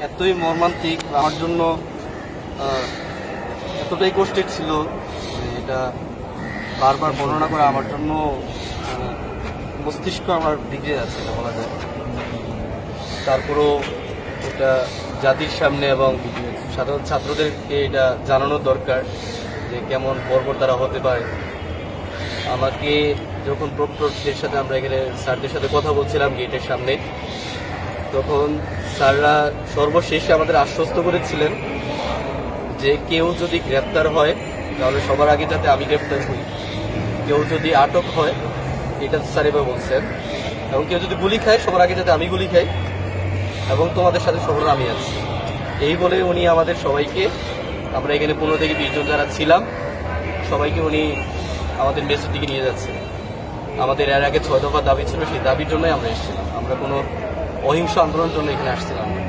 এতই মর্মান্তিক আমার জন্য, এতটাই কষ্টের ছিল এটা বারবার বর্ণনা করে আমার জন্য মানে মস্তিষ্ক আমার দিকে আছে এটা বলা যায়। তারপরেও এটা জাতির সামনে এবং সাধারণ ছাত্রদেরকে এটা জানানো দরকার যে কেমন বর্বর তারা হতে পারে। আমাকে যখন প্রক্টরদের সাথে আমরা এখানে স্যারদের সাথে কথা বলছিলাম গেটের সামনে, তখন স্যাররা সর্বশেষে আমাদের আশ্বস্ত করেছিলেন যে কেউ যদি গ্রেপ্তার হয় তাহলে সবার আগে যাতে আমি গ্রেপ্তার হই, কেউ যদি আটক হয় এটা স্যার এবার বলছেন, এবং কেউ যদি গুলি খায় সবার আগে যাতে আমি গুলি খাই, এবং তোমাদের সাথে সবার আমি আছি। এই বলে উনি আমাদের সবাইকে, আমরা এখানে 15 থেকে 20 জন যারা ছিলাম সবাইকে উনি আমাদের মেসের দিকে নিয়ে যাচ্ছে। আমাদের এর আগে 6 দফা দাবি ছিল, সেই দাবির জন্যই আমরা এসেছিলাম, আমরা কোনো অহিংস আন্দোলনের জন্য এখানে আসছিলাম না।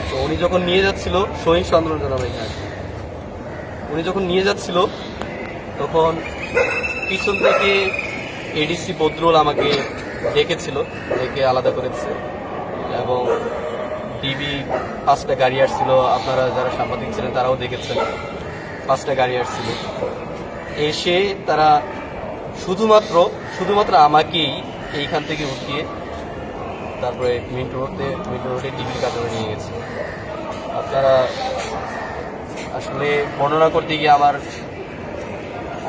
তো উনি যখন নিয়ে যাচ্ছিল সহিংস আন্দোলনের জন্য আমরা এখানে আসছি। উনি যখন নিয়ে যাচ্ছিল তখন পিছন থেকে এডিসি বদরুল আমাকে ডেকেছিল, ডেকে আলাদা করেছে, এবং ডিবি 5টা গাড়ি আসছিল, আপনারা যারা সাংবাদিক ছিলেন তারাও দেখেছেন 5টা গাড়ি আসছিল। এসে তারা শুধুমাত্র আমাকেই এইখান থেকে উঠিয়ে তারপরে মিন্টু রোডে ডিবির কার্যালয়ে নিয়ে গেছে। আপনারা আসলে বর্ণনা করতে গিয়ে আমার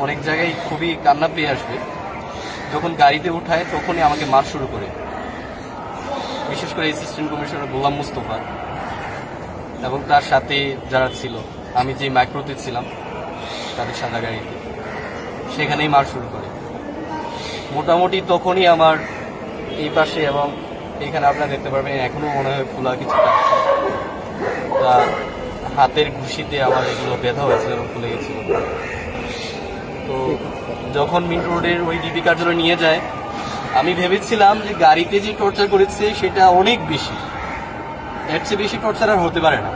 অনেক জায়গায় খুবই কান্না পেয়ে আসবে। যখন গাড়িতে উঠায় তখনই আমাকে মার শুরু করে, বিশেষ করে অ্যাসিস্ট্যান্ট কমিশনার গোলাম মুস্তফা এবং তার সাথে যারা ছিল, আমি যে মাইক্রোতে ছিলাম তাদের সাদা গাড়িতে, সেখানেই মার শুরু করে। মোটামুটি তখনই আমার এই পাশে এবং এখানে আপনারা দেখতে পারবেন এখনো মনে হয় ফুলা কিছু আছে, হাতের ঘুষিতে আমার এগুলো ব্যথা হয়েছিল এবং ফুলে গেছিল। তো যখন মিন্টু রোডের ওই ডিবি কার্যালয়ে নিয়ে যায়, আমি ভেবেছিলাম যে গাড়িতে যে টর্চার করেছে সেটা অনেক বেশি, এর চেয়ে বেশি টর্চার আর হতে পারে না।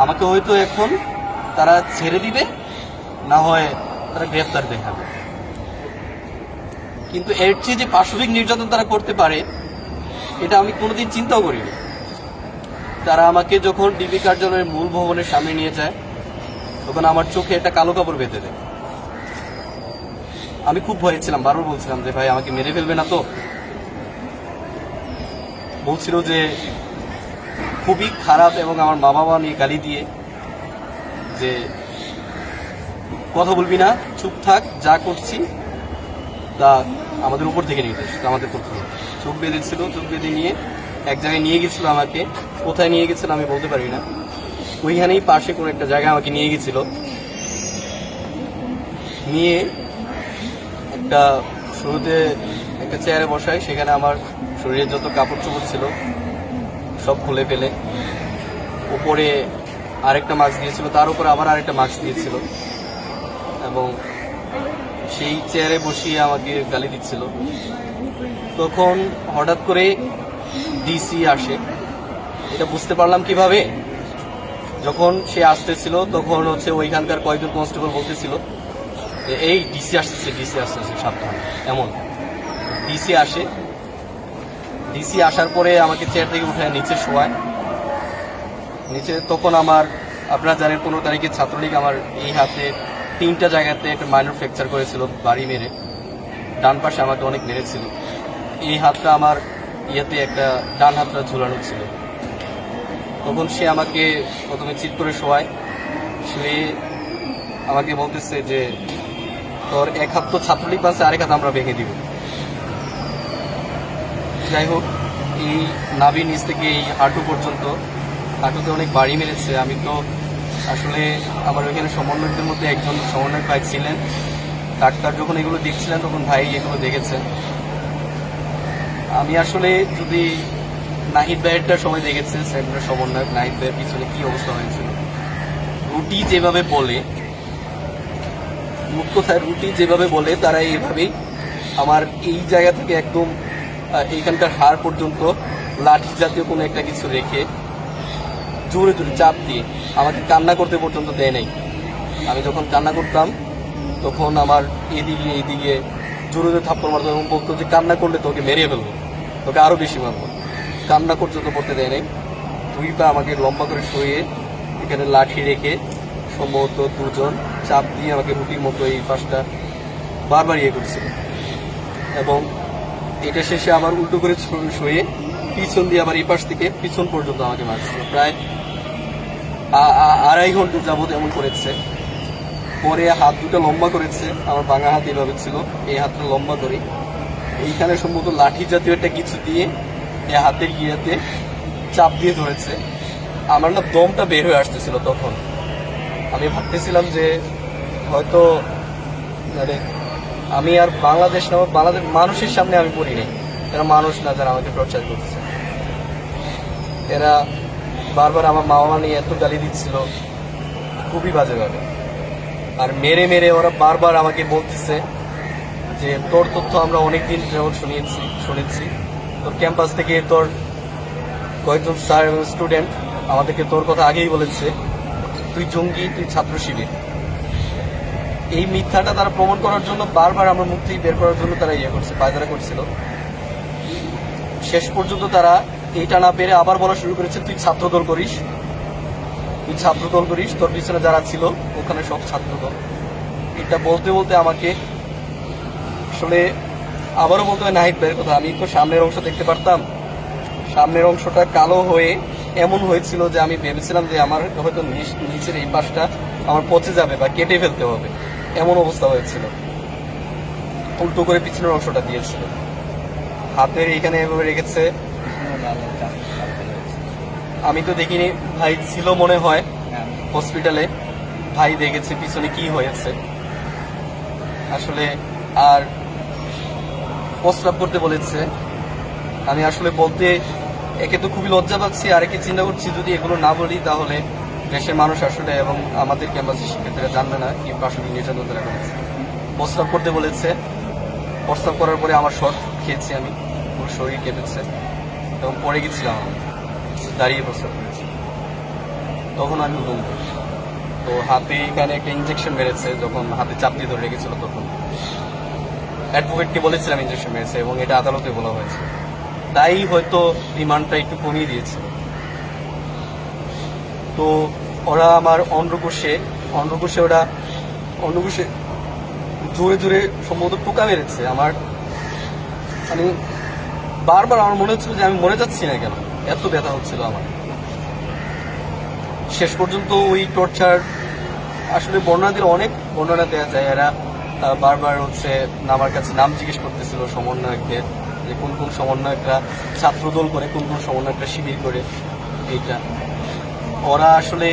আমাকে হয়তো এখন তারা ছেড়ে দিবে, না হয় তারা গ্রেফতার দেখাবে, কিন্তু এর চেয়ে যে পাশবিক নির্যাতন তারা করতে পারে এটা আমি কোনোদিন চিন্তাও করিনি। তারা আমাকে যখন ডিবি কার্যালয়ের মূল ভবনের সামনে নিয়ে যায় তখন আমার চোখে একটা কালো কাপড় বেঁধে দেয়। আমি খুব ভয়ে ছিলাম, বারবার বলছিলাম যে ভাই আমাকে মেরে ফেলবে না তো। বলছিল যে খুবই খারাপ, এবং আমার মা বাবা নিয়ে গালি দিয়ে যে কথা বলবি না, চুপ থাক, যা করছি তা আমাদের উপর থেকে নির্দেশ, আমাদের করতে হবে। চোখ বেঁধেছিল, চোখ বেঁধে নিয়ে এক জায়গায় নিয়ে গেছিল আমাকে। কোথায় নিয়ে গেছিল আমি বলতে পারি না, ওইখানেই পাশে কোনো একটা জায়গায় আমাকে নিয়ে গেছিল। নিয়ে একটা শুরুতে একটা চেয়ারে বসায়, সেখানে আমার শরীরের যত কাপড় চোপড় ছিল সব খুলে ফেলে উপরে আরেকটা মাস্ক দিয়েছিল, তার উপরে আবার আরেকটা মাস্ক দিয়েছিল, এবং সেই চেয়ারে বসিয়ে আমাকে গালি দিচ্ছিল। তখন হঠাৎ করে ডিসি আসে। এটা বুঝতে পারলাম কিভাবে, যখন সে আসতেছিল তখন হচ্ছে ওইখানকার কয়েকজন কনস্টেবল বলতেছিল যে এই ডিসি আসতেছে সাবধান। এমন ডিসি আসে, ডিসি আসার পরে আমাকে চেয়ার থেকে উঠে নিচে শোয়ায়। নিচে তখন আমার, আপনারা জানেন 15 তারিখে ছাত্রলীগ আমার এই হাতে 3টা জায়গাতে একটা মাইনর ফ্র্যাকচার করেছিল বাড়ি মেরে, ডান পাশে আমাকে অনেক মেরেছিল। এই হাতটা আমার ইয়েতে একটা ডান হাতটা ঝুলানো ছিল। তখন সে আমাকে প্রথমে চিৎ করে শোয়ায়, শুয়ে আমাকে বলতেছে যে তোর এক হাত তো ছাত্রলীগ বাঁচে, আরেক হাত আমরা ভেঙে দিব। যাই হোক, এই নাভি নিচ থেকে এই হাঁটু পর্যন্ত, হাঁটুতে অনেক বাড়ি মেরেছে। আমি তো আসলে আমার ওইখানে সমন্বয়কদের মধ্যে একজন সমন্বয়ক ভাই ছিলেন, ডাক্তার যখন এগুলো দেখছিলেন তখন ভাই এগুলো দেখেছেন। আমি আসলে যদি নাহিদ ভাইয়েরটা সময় দেখেছে, সেন্টারের সমন্বয়ক নাহিদ ভাইয়ের পিছনে কি অবস্থা হয়েছিল। রুটি যেভাবে বলে, মুখ কথায় রুটি যেভাবে বলে, তারা এইভাবেই আমার এই জায়গা থেকে একদম এইখানকার হাড় পর্যন্ত লাঠি জাতীয় কোনো একটা কিছু রেখে জোরে জোরে চাপ দিয়ে আমাকে কান্না করতে পর্যন্ত দেয় নাই। আমি যখন কান্না করতাম তখন আমার এইদিকে জোরে জোরে থাপ্পড় মারতো এবং বলতো যে কান্না করলে তোকে মেরে ফেলবো, তোকে আরো বেশি মারবো। কান্না পর্যন্ত করতে দেয় নাই। দুই পা আমাকে লম্বা করে শুয়ে এখানে লাঠি রেখে সম্ভবত দুজন চাপ দিয়ে আমাকে রুটির মতো এই পাশটা বারবার করছিল, এবং এটা শেষে আবার উল্টো করে শুয়ে পিছন দিয়ে আবার এই পাশ থেকে পিছন পর্যন্ত আমাকে মারছিল। প্রায় 2.5 ঘন্টা যাবত এমন করেছে। পরে হাত দুটো লম্বা করেছে, আমার বাঙা হাত এভাবে ছিল, এই হাতটা লম্বা করে এইখানে সম্ভবত লাঠি জাতীয় একটা কিছু দিয়ে এই হাতের গিয়াতে চাপ দিয়ে ধরেছে। আমার না দমটা বের হয়ে আসতেছিল। তখন আমি ভাবতেছিলাম যে হয়তো মানে আমি আর বাংলাদেশ না, বাংলাদেশ মানুষের সামনে আমি পড়ি নাই, এরা মানুষ না যারা আমাকে টর্চার করছে। এরা বারবার আমার মা বাবা নিয়ে এত গালি দিচ্ছিল, খুবই বাজেভাবে। আর মেরে মেরে ওরা বারবার আমাকে বলতেছে যে তোর তথ্য আমরা অনেকদিন যেমন শুনেছি, তোর ক্যাম্পাস থেকে তোর কয়েকজন স্যার এবং স্টুডেন্ট আমাদেরকে তোর কথা আগেই বলেছে, তুই জঙ্গি, তুই ছাত্র শিবির। এই মিথ্যাটা তারা প্রমাণ করার জন্য বারবার আমার মুখ থেকে বের করার জন্য তারা করছে, পায়দারা করছিল। শেষ পর্যন্ত তারা এইটা না পেরে আবার বলা শুরু করেছে, তুই ছাত্রদল করিস, তোর পিছনে যারা ছিল ওখানে সব ছাত্রদল। এটা বলতে বলতে আমাকে আসলে আবারও বলতে হয় নাহিদ ভাইয়ের কথা, আমি তো সামনের অংশ দেখতে পারতাম, সামনের অংশটা কালো হয়ে এমন হয়েছিল যে আমি ভেবেছিলাম যে আমার হয়তো নিচের এই পাশটা আমার পচে যাবে বা কেটে ফেলতে হবে, এমন অবস্থা হয়েছিল। উল্টো করে পিছনের অংশটা দিয়েছিল, হাতের এইখানে এভাবে রেখেছে। আমি তো দেখিনি, ভাই ছিল মনে হয় হসপিটালে, ভাই দেখেছে পিছনে কি হয়েছে আসলে। আর প্রস্রাব করতে বলেছে। আমি আসলে বলতে একে তো খুবই লজ্জা পাচ্ছি, আর একে চিন্তা করছি যদি এগুলো না বলি তাহলে দেশের মানুষ আসলে এবং আমাদের ক্যাম্পাসের শিক্ষার্থীরা জানবে না কি আসলে নির্যাতন তারা করেছে। প্রস্রাব করতে বলেছে, প্রস্রাব করার পরে আমার শর্ট খেয়েছি, আমি পুরো শরীর কেঁপেছে এবং পড়ে গেছিলাম, আমি দাঁড়িয়ে প্রস্রাব করেছি। তখন আমি উঠুন, তো হাতে এখানে একটা ইঞ্জেকশন মেরেছে, যখন হাতে চাপ দিয়ে ধরে রেখেছিল তখন অ্যাডভোকেটকে বলেছিলাম ইঞ্জেকশন মেরেছে, এবং এটা আদালতে বলা হয়েছে, তাই হয়তো রিমান্ডটা একটু কমিয়ে দিয়েছে। তো ওরা আমার অন্ধ্রকোষে জোরে জোরে সম্ভবত টোকা মেরেছে আমার। আমি বারবার আমার মনে হচ্ছিল যে আমি মরে যাচ্ছি না কেন, এত ব্যথা হচ্ছিল আমার। শেষ পর্যন্ত ওই টর্চার আসলে অনেক বর্ণনা দেওয়া যায়। এরা বারবার আমার কাছে নাম জিজ্ঞেস করতেছিল সমন্বয়কদের, যে কোন কোন সমন্বয়করা ছাত্রদল করে, কোন কোন সমন্বয়করা শিবির করে। এইটা ওরা আসলে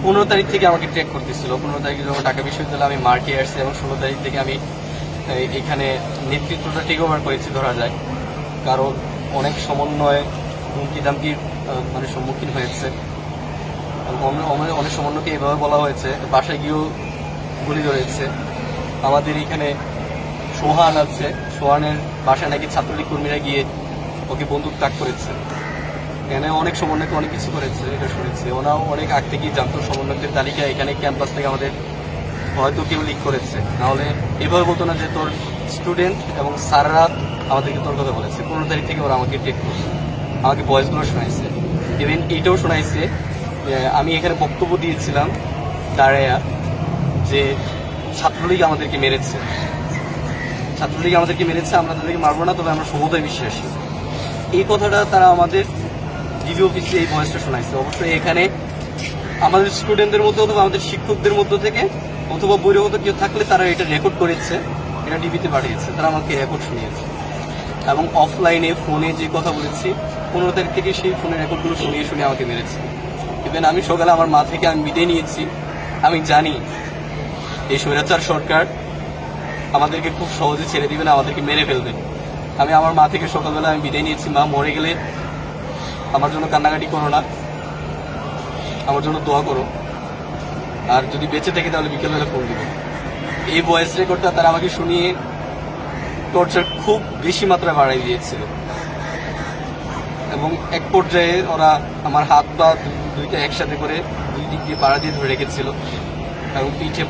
15 তারিখ থেকে আমাকে ট্র্যাক করতেছিল। 15 তারিখে যখন ঢাকা বিশ্ববিদ্যালয়ে আমি মার্কে আসছি, এবং 16 তারিখ থেকে আমি এখানে নেতৃত্বটা টেক ওভার করেছি ধরা যায়, কারণ অনেক সমন্বয় হুমকি দামকির মানে সম্মুখীন হয়েছে। অনেক সমন্বয়কে এভাবে বলা হয়েছে, বাসায় গিয়েও গুলি ধরেছে। আমাদের এখানে সোহান আছে, সোহানের বাসায় নাকি ছাত্রলীগ কর্মীরা গিয়ে ওকে বন্দুক তাক করেছে। এখানে অনেক সমন্বয়কে অনেক কিছু করেছে, এটা শুনেছি। ওনাও অনেক আগ থেকেই জানতো সমন্বয়কদের তালিকা এখানে ক্যাম্পাস থেকে আমাদের হয়তো কেউ লিক করেছে, নাহলে এভাবে বলতো না যে তোর স্টুডেন্ট এবং স্যাররা আমাদেরকে তোর কথা বলেছে। 15 তারিখ থেকে ওরা আমাকে টেক করছে, আমাকে ভয়েসগুলো শোনাইছে। ইভেন এইটাও শোনাইছে, আমি এখানে বক্তব্য দিয়েছিলাম দাঁড়াইয়া যে ছাত্রলীগ আমাদেরকে মেরেছে, আমরা তাদেরকে মারবো না, তবে আমরা সমুদয় বিশ্বাসী। এই কথাটা তারা আমাদের ডিবি অফিসে এই ভয়েসটা শোনাইছে। অবশ্যই এখানে আমাদের স্টুডেন্টদের মধ্যে অথবা আমাদের শিক্ষকদের মধ্য থেকে অথবা বহিরাগত কেউ থাকলে তারা এটা রেকর্ড করেছে, এটা ডিবিতে পাঠিয়েছে, তারা আমাকে রেকর্ড শুনিয়েছে। এবং অফলাইনে ফোনে যে কথা বলেছি 15 তারিখ থেকে সেই ফোনের রেকর্ডগুলো শুনিয়ে আমাকে মেরেছে। ইভেন আমি সকালে আমার মা থেকে আমি বিদায় নিয়েছি। আমি জানি এই স্বৈরাচার সরকার আমাদেরকে খুব সহজে ছেড়ে দিবে না, আমাদেরকে মেরে ফেলবে। আমি আমার মা থেকে সকালবেলা আমি বিদায় নিয়েছি, মা মরে গেলে আমার জন্য কান্নাকাটি করো না, আমার জন্য দোয়া করো, আর যদি বেঁচে থাকি তাহলে বিকেলবেলা ফোন দিবে। এই ভয়েস রেকর্ডটা তারা আমাকে শুনিয়ে টর্চার খুব বেশি মাত্রায় বাড়াই দিয়েছিল, এবং এক পর্যায়ে ওরা আমার হাত পা দুইটা একসাথে করে দুই দিক দিয়ে পাড়া দিয়ে ধরে রেখেছিল, এবং পিঠে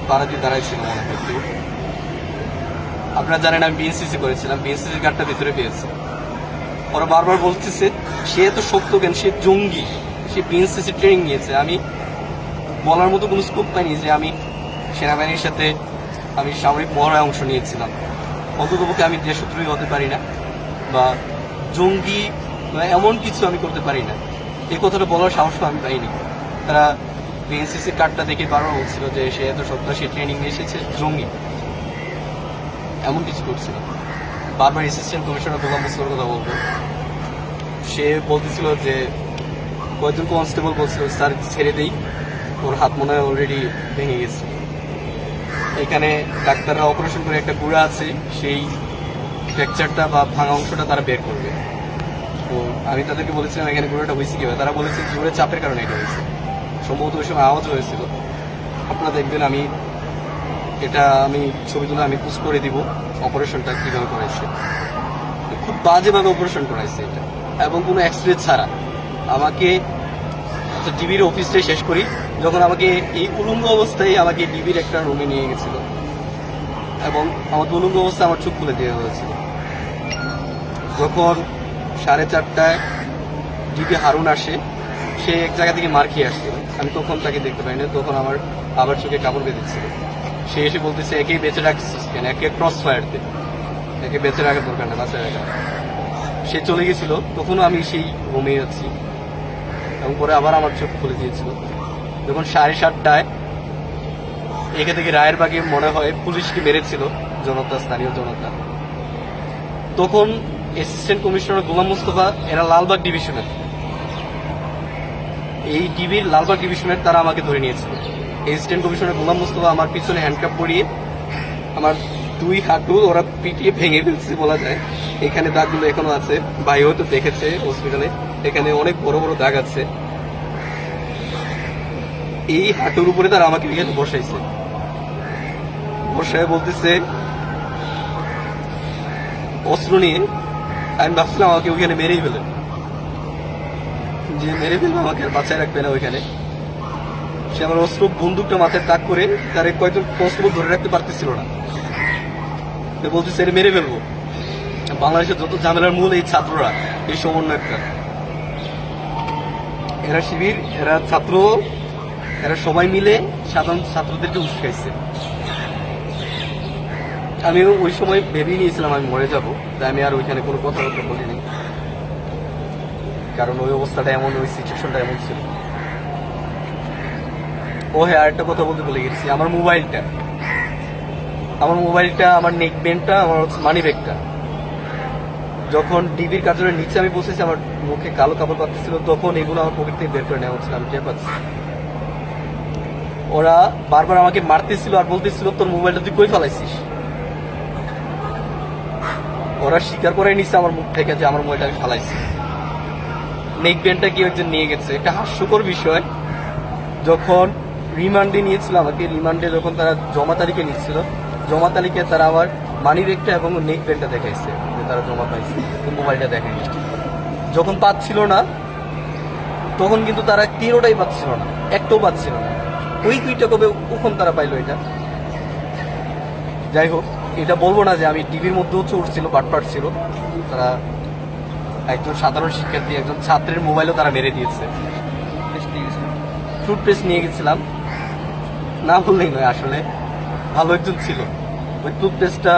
পাড়া দিয়ে দাঁড়াইছিল মনে করতে। আপনারা জানেন আমি বিএনসিসি করেছিলাম, বিএনসিসির কার্ডটা ভিতরে পেয়েছে। ওরা বারবার বলতেছে সে এত শক্ত কেন, সে জঙ্গি, সে বিএনসিসি ট্রেনিং নিয়েছে। আমি বলার মতো কোনো স্কোপ পাইনি যে আমি সেনাবাহিনীর সাথে আমি সামরিক মহড়ায় অংশ নিয়েছিলাম। অন্ততপক্ষে আমি দেশদ্রোহী হতে পারি না বা জঙ্গি বা এমন কিছু আমি করতে পারি না, এই কথাটা বলার সাহস আমি পাইনি। তারা বিএনসিসি কার্ডটা দেখে বারবার বলছিল যে সে এত সত্য, সে ট্রেনিং নিয়ে এসেছে, জঙ্গি এমন কিছু করছিল। বারবার অ্যাসিস্ট্যান্ট কমিশনার গোলাম মুস্তফার কথা বলতো, সে বলতেছিল যে কয়েকজন কনস্টেবল বলছিল স্যার ছেড়ে দেই, ওর হাত মনে হয় অলরেডি ভেঙে গেছে। এখানে ডাক্তাররা অপারেশন করে একটা গুঁড়া আছে, সেই ফ্র্যাকচারটা বা ভাঙা অংশটা তারা বের করবে। তো আমি তাদেরকে বলেছিলাম এখানে গুঁড়োটা হয়েছে কীভাবে, তারা বলেছে জোরে চাপের কারণে এটা হয়েছে, সম্ভবত ওই সময় আওয়াজ হয়েছিল। আপনারা দেখবেন আমি ছবি তুলে আমি পোস্ট করে দিব অপারেশনটা কীভাবে করেছে। খুব বাজেভাবে অপারেশন করাইছে এটা, এবং কোনো এক্সরে ছাড়া। আমাকে ডিবির অফিসটাই শেষ করি, যখন আমাকে এই উলঙ্গ অবস্থায় আমাকে ডিবির একটা রুমে নিয়ে গেছিল এবং আমাকে উলঙ্গ অবস্থায় আমার চোখ খুলে দেওয়া হয়েছিল। যখন 4:30টায় ডিবি হারুন আসে, সে এক জায়গা থেকে মার খেয়ে আসছিল, আমি তখন তাকে দেখতে পাই না, তখন আমার আবার চোখে কাপড় বেঁধেছিল। সে এসে বলতেছে একেই বেঁচে রাখছিস কেন, একে ক্রস ফায়ার দে, একে বেঁচে রাখার দরকার না, বাঁচা রাখা। সে চলে গেছিল, তখনও আমি সেই রুমে আছি এবং পরে আবার আমার চোখ খুলে দিয়েছিল। যখন 7:30টায় এখান থেকে রায়ের বাগে মনে হয় পুলিশকে মেরেছিল জনতা, স্থানীয় জনতা, তখন অ্যাসিস্ট্যান্ট কমিশনার গোলাম মুস্তফা, এরা লালবাগ ডিভিশনের, এই ডিবির লালবাগ ডিভিশনের, তারা আমাকে ধরে নিয়েছিল। অ্যাসিস্ট্যান্ট কমিশনার গোলাম মুস্তফা আমার পিছনে হ্যান্ডকাপ পরিয়ে আমার 2 হাঁটু ওরা পিটিয়ে ভেঙে ফেলছে বলা যায়। এখানে দাগগুলো এখনো আছে, ভাই হয়তো দেখেছে হসপিটালে, এখানে অনেক বড় বড় দাগ আছে। এই হাঁটুর উপরে তারা আমাকে এখানে বসাইছে, বসায় বলতেছে অস্ত্র নিয়ে। আমি ভাবছিলাম আমাকে ওইখানে মেরেই ফেলে, যে মেরে ফেলবে আমাকে আর বাঁচায় রাখবে না ওইখানে। সে আমার অস্ত্র বন্দুকটা মাথায় তাক করে তার কয়েকজন কনস্টেবল ধরে রাখতে পারতেছিল না, বলতেছে এর মেরে ফেলবো। বাংলাদেশের যত ঝামেলার মূল এই ছাত্ররা, এই সমন্বয়করা, এরা শিবির, এরা ছাত্র, এরা সবাই মিলে সাধারণ ছাত্রদেরকে উস্কাইছে। আমি ওই সময় ভেবেই নিয়েছিলাম আমি মরে যাব, তাই আমি আর ওইখানে কোনো কথাবার্তা বলিনি, কারণ ওই অবস্থাটা এমন, ওই সিচুয়েশনটা এমন ছিল। ও হ্যাঁ, আরেকটা কথা বলতে ভুলে গেছি, আমার মোবাইলটা, আমার নেক ব্যান্ডটা, আমার মানি ব্যাগটা, যখন ডিবির কার্যালয়ের নিচে আমি বসেছি, আমার মুখে কালো কাপড় পাচ্ছিল, তখন এগুলো আমার পকেট থেকে বের করে নেওয়া হচ্ছিল, আমি টের পাচ্ছি। ওরা বারবার আমাকে মারতেছিল আর বলতেছিল তোর মোবাইলটা তুই কই ফেলাইছিস। ওরা স্বীকার করে নিচ্ছে আমার মুখ থেকে যে আমার মোবাইলটা আমি ফেলাইছি। নেক ব্যান্ডটা কেউ একজন নিয়ে গেছে। একটা হাস্যকর বিষয়, যখন রিমান্ডে নিয়েছিল আমাকে, রিমান্ডে যখন তারা জমা তালিকা নিচ্ছিল, জমা তালিকায় তারা আমার মানি ব্যাগটা এবং নেক ব্যান্ডটা দেখাইছে যে তারা জমা পাইছে, মোবাইলটা দেখায়নি। যখন পাচ্ছিল না, তখন কিন্তু তারা 3টাই পাচ্ছিল না, একটাও পাচ্ছিল না। ওই 2টা কবে কখন তারা পাইলো এটা? যাই হোক, এটা বলবো না যে আমি টিভির মধ্যেও চোর ছিল, বাটপাট ছিল। তারা একজন সাধারণ শিক্ষার্থী, একজন ছাত্রের মোবাইলও তারা মেরে দিয়েছে। টুথপেস্ট নিয়ে গেছিলাম, না বললেই নয়, আসলে ভালো একজন ছিল। ওই টুথপেস্টটা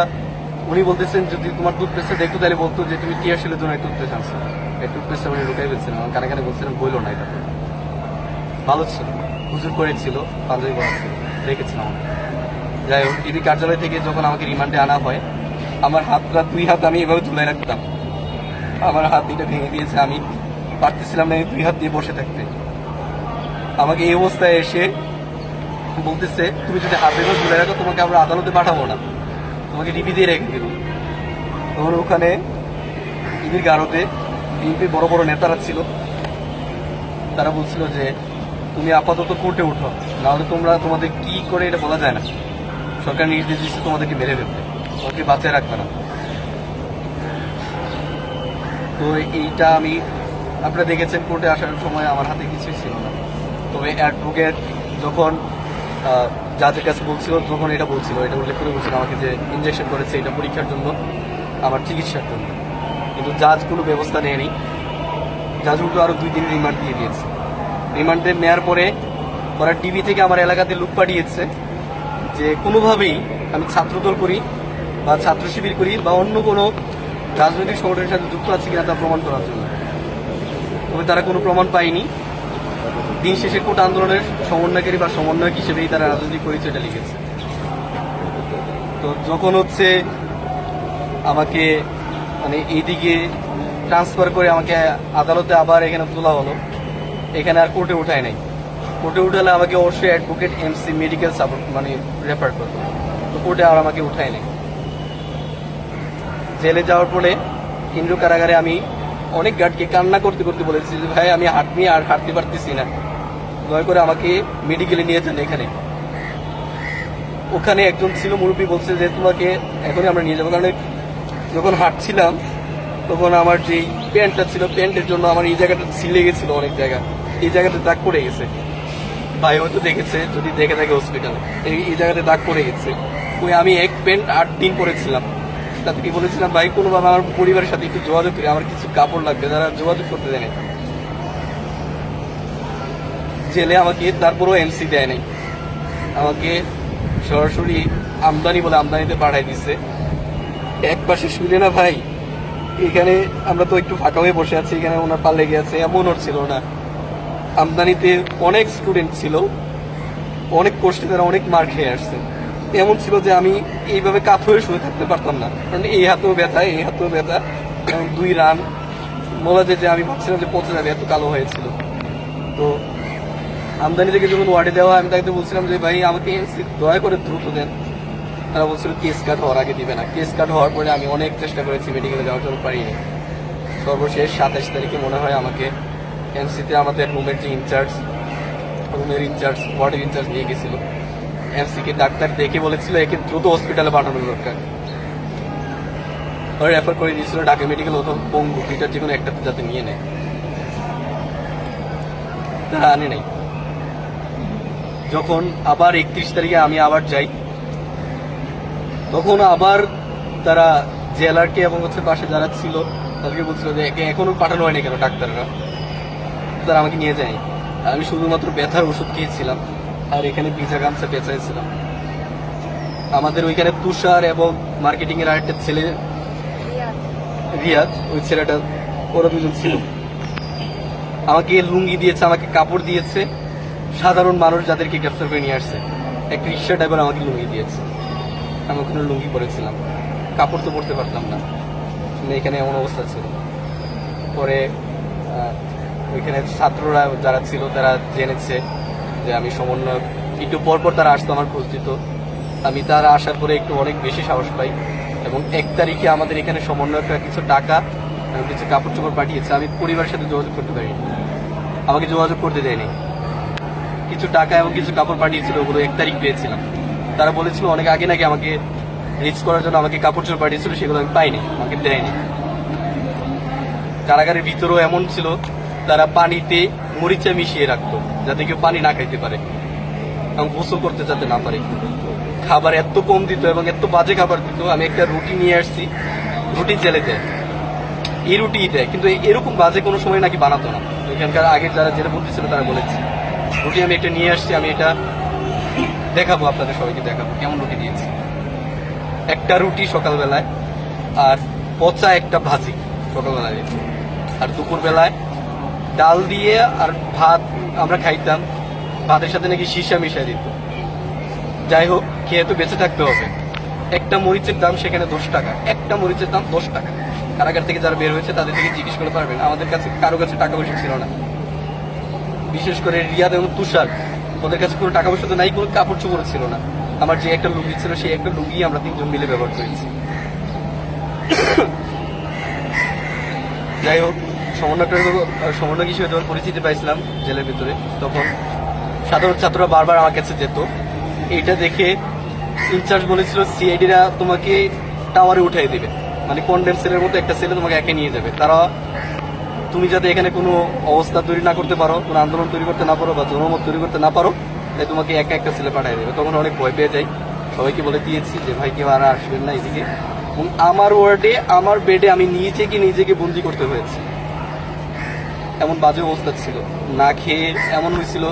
উনি বলতেছেন যদি তোমার টুথপেস্টটা দেখতো তাহলে বলতো যে তুমি টিয়ারশিলের জন্য এই টুথপেস্ট আনছো। এই টুথপেস্টটা উনি লুকাই ফেলছিলাম, কানে কানে বলছিলাম বইলো না, এটা ভালো ছিল, হুজুর করেছিল, পাঞ্জাবি পরা ছিল, রেখেছিলাম। যাই হোক, ডিবি কার্যালয় থেকে যখন আমাকে রিমান্ডে আনা হয়, আমার হাতটা 2 হাত আমি এভাবে ঝুলাই রাখতাম, আমার হাত 2টা ভেঙে দিয়েছে। আমি পারতেছিলাম না 2 হাত দিয়ে বসে থাকতে। আমাকে এই অবস্থায় এসে বলতেছে তুমি যদি হাত এভাবে ঝুলাই রাখো তোমাকে আমরা আদালতে পাঠাবো না, তোমাকে ডিবি দিয়ে রেখে দেবো। তখন ওখানে ডিবির গারদে বিএনপির বড় বড় নেতারা ছিল, তারা বলছিল যে তুমি আপাতত কোর্টে উঠো, নাহলে তোমাদের কি করে এটা বলা যায় না, সরকার নির্দেশ দিচ্ছে তোমাদেরকে মেরে ফেলতে, তোমাকে বাঁচিয়ে রাখবে না। তো এইটা আমি, আপনারা দেখেছেন কোর্টে আসার সময় আমার হাতে কিছুই ছিল না। তবে অ্যাডভোকেট যখন জাজের কাছে বলছিল, তখন এটা বলছিল, এটা উল্লেখ করে বলছিল আমাকে যে ইনজেকশন করেছে এটা পরীক্ষার জন্য, আমার চিকিৎসার জন্য। কিন্তু জাজ কোনো ব্যবস্থা নেয়নি। জাজ উল্টো আরো 2 দিন রিমান্ড দিয়ে দিয়েছে। রিমান্ডে নেওয়ার পরে ওরা টিভি থেকে আমার এলাকাতে লোক পাঠিয়েছে যে কোনোভাবেই আমি ছাত্রদল করি বা ছাত্র শিবির করি বা অন্য কোনো রাজনৈতিক সংগঠনের সাথে যুক্ত আছে কিনা তা প্রমাণ করার জন্য। তবে তারা কোনো প্রমাণ পায়নি। দিন শেষে কোটা আন্দোলনের সমন্বয়কারী বা সমন্বয়ক হিসেবেই তারা রাজনৈতিক পরিচয়টা লিখেছে। তো যখন হচ্ছে আমাকে মানে এইদিকে ট্রান্সফার করে আমাকে আদালতে আবার এখানে তোলা হলো, এখানে আর কোর্টে উঠায় নাই। কোর্টে উঠালে আমাকে অবশ্যই অ্যাডভোকেট এমসি মেডিকেল সাপোর্ট মানে রেফার করতো, তো কোর্টে আর আমাকে উঠায় নাই। জেলে যাওয়ার পরে কেন্দ্রীয় কারাগারে আমি অনেক গার্ডকে কান্না করতে করতে বলেছি যে ভাই আমি হাঁটতে পারতেছি না, দয়া করে আমাকে মেডিকেলে নিয়ে যান এখানে। ওখানে একজন ছিল মুরব্বী, বলছে যে তোমাকে এখনই আমরা নিয়ে যাবো, কারণ যখন হাঁটছিলাম তখন আমার যে প্যান্টটা ছিল প্যান্টের জন্য আমার এই জায়গাটা ছিলে গেছিল, অনেক জায়গা এই জায়গাতে দাগ পড়ে গেছে। ভাই হয়তো দেখেছে, যদি দেখে থাকে হসপিটালে এই জায়গাতে দাগ পড়ে গেছে। ওই আমি এক প্যান্ট 8 দিন পরেছিলাম। তাদেরকে বলেছিলাম ভাই কোনোভাবে আমার পরিবারের সাথে একটু যোগাযোগ করি, আমার কিছু কাপড় লাগবে, তারা যোগাযোগ করতে দেয় নাই। জেলে আমাকে তারপরও এমসি দেয় নাই, আমাকে সরাসরি আমদানি বলে আমদানিতে পাঠাই দিচ্ছে। এক পাশে শুনে না ভাই, এখানে আমরা তো একটু ফাঁকা হয়ে বসে আছি, এখানে ওনার পা লেগে আছে, এমন ওর ছিল না। আমদানিতে অনেক স্টুডেন্ট ছিল, অনেক কষ্টে তারা অনেক মার খেয়ে আসছে। এমন ছিল যে আমি এইভাবে কাত হয়ে শুয়ে থাকতে পারতাম না, কারণ এই হাতেও ব্যথা এই হাতেও ব্যথা। 2 রান বলা যায় যে আমি ভাবছিলাম যে পচে যাবে, এত কালো হয়েছিল। তো আমদানি থেকে যখন ওয়ার্ডে দেওয়া, আমি তাকে বলছিলাম যে ভাই আমাকে দয়া করে দ্রুত দেন। তারা বলছিল কেস কাট হওয়ার আগে দিবে না। কেস কাট হওয়ার পরে আমি অনেক চেষ্টা করেছি, মেডিকেলে যাওয়ার জন্য পারিনি। সর্বশেষ 27 তারিখে মনে হয় আমাকে এমসিতে আমাদের রুমের যে ইনচার্জ, ওয়ার্ডের ইনচার্জ নিয়ে গেছিল। এমসিকে ডাক্তার দেখে বলেছিল একে দ্রুত হসপিটালে পাঠানোর দরকার। ওরা রেফার করে দিয়েছিল ঢাকা মেডিকেল অথবা পঙ্গু, দুইটার যে কোনো একটাতে যাতে নিয়ে নেয়। তারা আনে নাই। যখন আবার 31 তারিখে আমি আবার যাই, তখন আবার তারা জেলারকে এবং হচ্ছে পাশে যারা ছিল তাদেরকে বলছিল যে একে এখনো পাঠানো হয়নি কেন ডাক্তাররা, তারা আমাকে নিয়ে যায়নি। আমি শুধুমাত্র ব্যথার ওষুধ খেয়েছিলাম আর এখানে ভিজা গামছা পেঁচাইছিলাম। আমাদের ওইখানে তুষার এবং মার্কেটিং এর আরেকটা ছেলে রিয়াদ, ওই ছেলেটা, ওরা 2জন ছিল। আমাকে লুঙ্গি দিয়েছে, আমাকে কাপড় দিয়েছে। সাধারণ মানুষ যাদেরকে গ্রেফতার করে নিয়ে আসছে, এক রিক্সা ড্রাইভার আমাকে লুঙ্গি দিয়েছে। আমি ওখানে লুঙ্গি পরেছিলাম, কাপড় তো পরতে পারতাম না, এখানে এমন অবস্থা ছিল। পরে ওইখানে ছাত্ররা যারা ছিল তারা জেনেছে যে আমি সমন্বয়ক। একটু পরপর তারা আসতো, আমার খোঁজ দিত। আমি তারা আসার পরে একটু অনেক বেশি সাহস পাই এবং 1 তারিখে আমাদের এখানে সমন্বয়করা কিছু টাকা এবং কিছু কাপড় চোপড় পাঠিয়েছে। আমি পরিবারের সাথে যোগাযোগ করতে পারিনি, আমাকে যোগাযোগ করতে দেয়নি। কিছু টাকা এবং কিছু কাপড় পাঠিয়েছিল, ওগুলো 1 তারিখ পেয়েছিলাম। তারা বলেছিল অনেক আগে নাকি আমাকে রিচ করার জন্য আমাকে কাপড় চোপড় পাঠিয়েছিল, সেগুলো আমি পাইনি, আমাকে দেয়নি। কারাগারের ভিতরেও এমন ছিল, তারা পানিতে মরিচা মিশিয়ে রাখতো যাতে কেউ পানি না খাইতে পারে এবং গোসল করতে যাতে না পারে। খাবার এত কম দিত এবং এত বাজে খাবার দিত। আমি একটা রুটি নিয়ে আসছি, রুটি জেলে দেয়, এই রুটি দেয়, কিন্তু এরকম বাজে কোনো সময় নাকি বানাতো না। এখানকার আগে যারা জেলে বন্দি ছিল তারা বলেছে। রুটি আমি একটা নিয়ে আসছি, আমি এটা দেখাবো, আপনাদের সবাইকে দেখাবো কেমন রুটি দিয়েছি। একটা রুটি সকালবেলায় আর পচা একটা ভাজি সকালবেলায় দিয়েছি, আর দুপুরবেলায় ডাল দিয়ে আর ভাত আমরা খাইতাম, ভাতের সাথে নাকি সীসা মিশাই দিত। যাই হোক, খেয়ে তো বেঁচে থাকতে হবে। একটা মরিচের দাম সেখানে 10 টাকা, একটা মরিচের দাম 10 টাকা। কারাগার থেকে যারা বের হয়েছে তাদের থেকে জিজ্ঞেস করে পারবেন, আমাদের কাছে কারো কাছে টাকা পয়সা ছিল না। বিশেষ করে রিয়াদ এবং তুষার, ওদের কাছে কোনো টাকা পয়সা তো নাই, কোনো কাপড় চোপড় ছিল না। আমার যে একটা লুঙ্গি ছিল সেই একটা লুঙ্গি আমরা 3জন মিলে ব্যবহার করেছি। যাই হোক, সমন্বয়ক হিসেবে যখন পরিচিতি পাইছিলাম জেলের ভিতরে, তখন সাধারণ ছাত্ররা বারবার আমার কাছে যেত। এটা দেখে ইনচার্জ বলেছিল সিআইডিরা তোমাকে টাওয়ারে উঠাই দেবে, মানে কন্ডেম সেলের মতো একটা সেলে তোমাকে একে নিয়ে যাবে। তারা তুমি যাতে এখানে কোনো অবস্থা তৈরি না করতে পারো, কোনো আন্দোলন তৈরি করতে না পারো বা জনমত তৈরি করতে না পারো, তাই তোমাকে একা একটা সেলে পাঠিয়ে দেবে। তখন অনেক ভয় পেয়ে যাই, সবাইকে বলে দিয়েছি যে ভাই কেউ আর আসবেন না এদিকে। আমার ওয়ার্ডে আমার বেডে আমি নিজেকে বন্দি করতে হয়েছে। এমন বাজে অবস্থা ছিল, না খেয়ে এমন হয়েছিল